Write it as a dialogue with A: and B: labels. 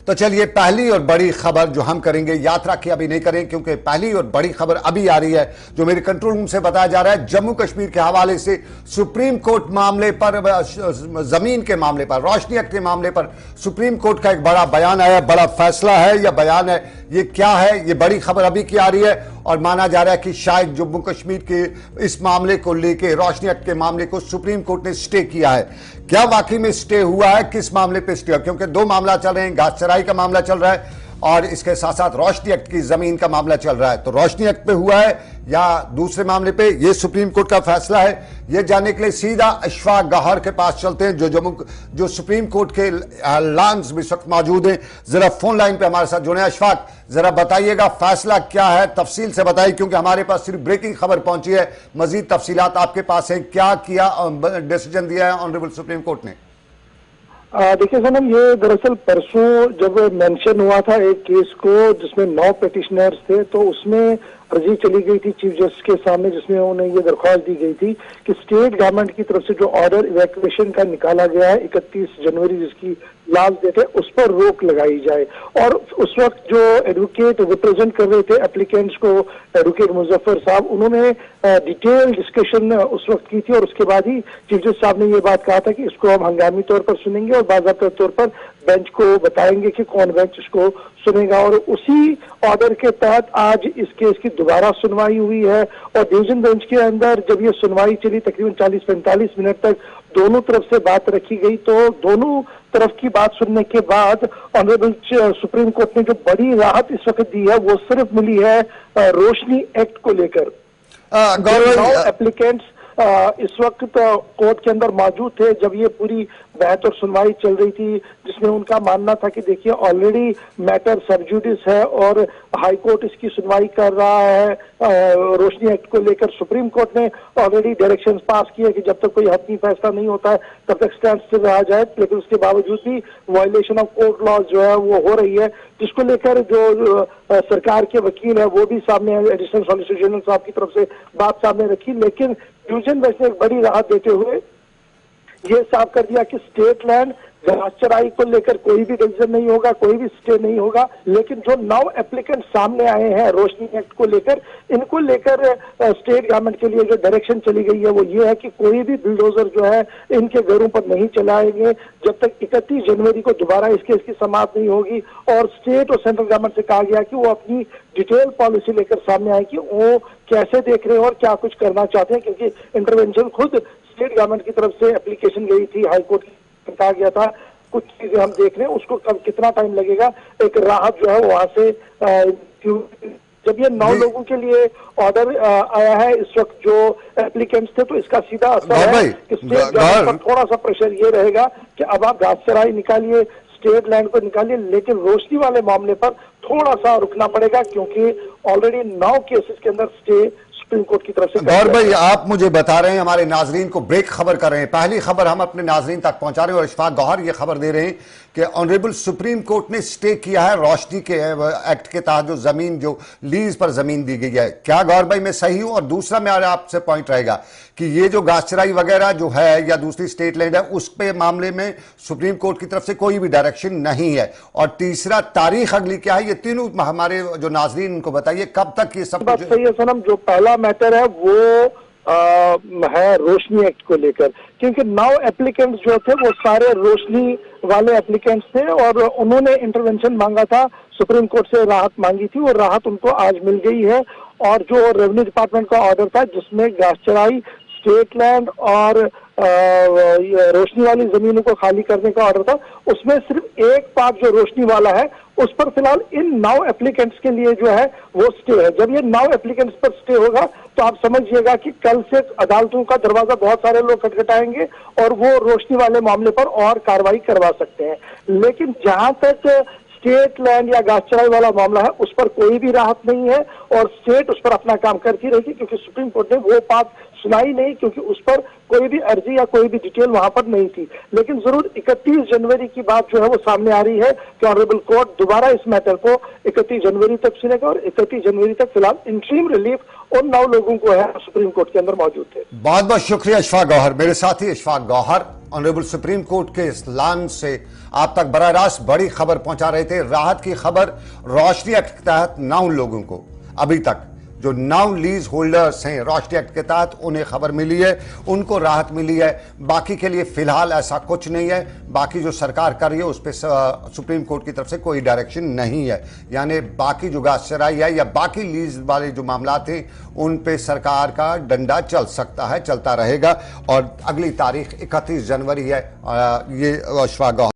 A: तो चलिए पहली और बड़ी खबर जो हम करेंगे, यात्रा की अभी नहीं करें क्योंकि पहली और बड़ी खबर अभी आ रही है जो मेरे कंट्रोल रूम से बताया जा रहा है। जम्मू कश्मीर के हवाले से सुप्रीम कोर्ट मामले पर, जमीन के मामले पर, रोशनी एक्ट के मामले पर सुप्रीम कोर्ट का एक बड़ा बयान आया, बड़ा फैसला है या बयान है, ये क्या है, ये बड़ी खबर अभी की आ रही है। और माना जा रहा है कि शायद जम्मू कश्मीर के इस मामले को लेके, रोशनी एक्ट के मामले को सुप्रीम कोर्ट ने स्टे किया है। क्या वाकई में स्टे हुआ है, किस मामले पे स्टे हुआ? क्योंकि दो मामला चल रहे हैं, घासचराई का मामला चल रहा है और इसके साथ साथ रोशनी एक्ट की जमीन का मामला चल रहा है। तो रोशनी एक्ट पे हुआ है या दूसरे मामले पे, ये सुप्रीम कोर्ट का फैसला है। ये जानने के लिए सीधा अशफाक गौहर के पास चलते हैं जो सुप्रीम कोर्ट के लॉन्स में इस वक्त मौजूद हैं। जरा फोन लाइन पे हमारे साथ जुड़े। अशफाक, जरा बताइएगा फैसला क्या है, तफसील से बताइए क्योंकि हमारे पास सिर्फ ब्रेकिंग खबर पहुंची है। मजीद तफसीलात आपके पास है, क्या किया, डिसीजन दिया है ऑनरेबल सुप्रीम कोर्ट ने?
B: देखिए सनम, ये दरअसल परसों जब मेंशन हुआ था एक केस को जिसमें 9 पिटिशनर्स थे, तो उसमें अर्जी चली गई थी चीफ जस्टिस के सामने जिसमें उन्हें ये दरख्वास्त दी गई थी कि स्टेट गवर्नमेंट की तरफ से जो ऑर्डर इवैक्यूएशन का निकाला गया है 31 जनवरी जिसकी लास्ट डेट है, उस पर रोक लगाई जाए। और उस वक्त जो एडवोकेट रिप्रेजेंट कर रहे थे एप्लीकेंट्स को, एडवोकेट मुजफ्फर साहब, उन्होंने डिटेल डिस्कशन उस वक्त की थी और उसके बाद ही चीफ जस्टिस साहब ने ये बात कहा था कि इसको हम हंगामी तौर पर सुनेंगे और बाकायदा तौर पर बेंच को बताएंगे कि कौन बेंच इसको सुनेगा। और उसी ऑर्डर के तहत आज इस केस की दोबारा सुनवाई हुई है और डिवीजन बेंच के अंदर जब ये सुनवाई चली तकरीबन 40-45 मिनट तक दोनों तरफ से बात रखी गई, तो दोनों तरफ की बात सुनने के बाद ऑनरेबल सुप्रीम कोर्ट ने जो बड़ी राहत इस वक्त दी है वो सिर्फ मिली है रोशनी एक्ट को लेकर। एप्लीकेंट्स इस वक्त कोर्ट के अंदर मौजूद थे जब ये पूरी बहस और सुनवाई चल रही थी, जिसमें उनका मानना था कि देखिए ऑलरेडी मैटर सब जुडिस है और हाई कोर्ट इसकी सुनवाई कर रहा है रोशनी एक्ट को लेकर। सुप्रीम कोर्ट ने ऑलरेडी डायरेक्शंस पास किए कि जब तक कोई हतमी फैसला नहीं होता है तब तक स्टैंड स्टिल रहा जाए, लेकिन उसके बावजूद भी वायलेशन ऑफ कोर्ट लॉज जो है वो हो रही है, जिसको लेकर जो सरकार के वकील है वो भी सामने एडिशनल सॉलिसिटर जनरल साहब की तरफ से बात सामने रखी। लेकिन डिवीजन बेंच ने एक बड़ी राहत देते हुए ये साफ कर दिया कि स्टेट लैंड घासचराई को लेकर कोई भी डिसीजन नहीं होगा, कोई भी स्टे नहीं होगा। लेकिन जो 9 एप्लीकेंट सामने आए हैं रोशनी एक्ट को लेकर, इनको लेकर स्टेट गवर्नमेंट के लिए जो डायरेक्शन चली गई है वो ये है कि कोई भी बुलडोजर जो है इनके घरों पर नहीं चलाएंगे जब तक 31 जनवरी को दोबारा इस केस की समाप्त नहीं होगी। और स्टेट और सेंट्रल गवर्नमेंट से कहा गया कि वो अपनी डिटेल पॉलिसी लेकर सामने आए कि वो कैसे देख रहे हैं और क्या कुछ करना चाहते हैं, क्योंकि इंटरवेंशन खुद स्टेट गवर्नमेंट की तरफ से एप्लीकेशन गई थी हाई कोर्ट की, कहा गया था कुछ चीजें हम देख रहे हैं, उसको कब कितना टाइम लगेगा, एक राहत जो है वहां से जब ये 9 लोगों के लिए ऑर्डर आया है इस वक्त जो एप्लीकेंट्स थे, तो इसका सीधा असर है कि स्टेट गवर्नमेंट पर थोड़ा सा प्रेशर ये रहेगा कि अब आप घासचराई निकालिए, स्टेट लैंड को निकालिए, लेकिन रोशनी वाले मामले पर थोड़ा सा रुकना पड़ेगा क्योंकि ऑलरेडी 9 केसेस के अंदर स्टे सुप्रीम कोर्ट की तरफ से।
A: गौर भाई, आप मुझे बता रहे हैं, हमारे नाजरीन को ब्रेक खबर कर रहे हैं, पहली खबर हम अपने नाजरीन तक पहुंचा रहे हैं और अशफाक गौहर ये खबर दे रहे हैं कि ऑनरेबल सुप्रीम कोर्ट ने स्टे किया है रोशनी के एक्ट के तहत जो जमीन, जो लीज पर जमीन दी गई है। क्या गौर भाई मैं सही हूं? और दूसरा मेरा आपसे पॉइंट रहेगा कि ये जो घासचराई वगैरह जो है या दूसरी स्टेट लैंड है उस पे मामले में सुप्रीम कोर्ट की तरफ से कोई भी डायरेक्शन नहीं है। और तीसरा, तारीख अगली क्या है, ये तीनों हमारे जो नाजरीन उनको बताइए कब तक ये सब
B: बात सही है सनम। जो पहला मैटर है वो है रोशनी एक्ट को लेकर, क्योंकि 9 एप्लीकेंट्स जो थे वो सारे रोशनी वाले एप्लीकेंट्स थे और उन्होंने इंटरवेंशन मांगा था, सुप्रीम कोर्ट से राहत मांगी थी और राहत उनको आज मिल गई है। और जो रेवेन्यू डिपार्टमेंट का ऑर्डर था जिसमें घासचराई, स्टेट लैंड और रोशनी वाली जमीनों को खाली करने का ऑर्डर था, उसमें सिर्फ एक पार्ट जो रोशनी वाला है उस पर फिलहाल इन 9 एप्लीकेंट्स के लिए जो है वो स्टे है। जब ये 9 एप्लीकेंट्स पर स्टे होगा तो आप समझिएगा कि कल से अदालतों का दरवाजा बहुत सारे लोग खटखटाएंगे और वो रोशनी वाले मामले पर और कार्रवाई करवा सकते हैं। लेकिन जहां तक स्टेट लैंड या घासचराई वाला मामला है उस पर कोई भी राहत नहीं है और स्टेट उस पर अपना काम करती रहेगी, क्योंकि सुप्रीम कोर्ट ने वो बात सुनाई नहीं, क्योंकि उस पर कोई भी अर्जी या कोई भी डिटेल वहां पर नहीं थी। लेकिन जरूर 31 जनवरी की बात जो है वो सामने आ रही है कि ऑनरेबल कोर्ट दोबारा इस मैटर को 31 जनवरी तक सुनेगा और 31 जनवरी तक फिलहाल इंटरिम रिलीफ उन 9 लोगों को है सुप्रीम कोर्ट के अंदर मौजूद थे।
A: बहुत बहुत शुक्रिया इशफाक गौहर। मेरे साथी Ishfaq Gauhar honourable supreme court के इस लान से आप तक बराह रास्त बड़ी खबर पहुंचा रहे थे। राहत की खबर रोशनी एक्ट के तहत 9 लोगों को, अभी तक जो 9 लीज होल्डर्स हैं रोशनी एक्ट के तहत, उन्हें खबर मिली है, उनको राहत मिली है। बाकी के लिए फिलहाल ऐसा कुछ नहीं है। बाकी जो सरकार कर रही है उस पर सुप्रीम कोर्ट की तरफ से कोई डायरेक्शन नहीं है। यानी बाकी जो घास चराई है या बाकी लीज वाले जो मामला थे उन पे सरकार का डंडा चल सकता है, चलता रहेगा। और अगली तारीख 31 जनवरी है। ये इशफाक गौहर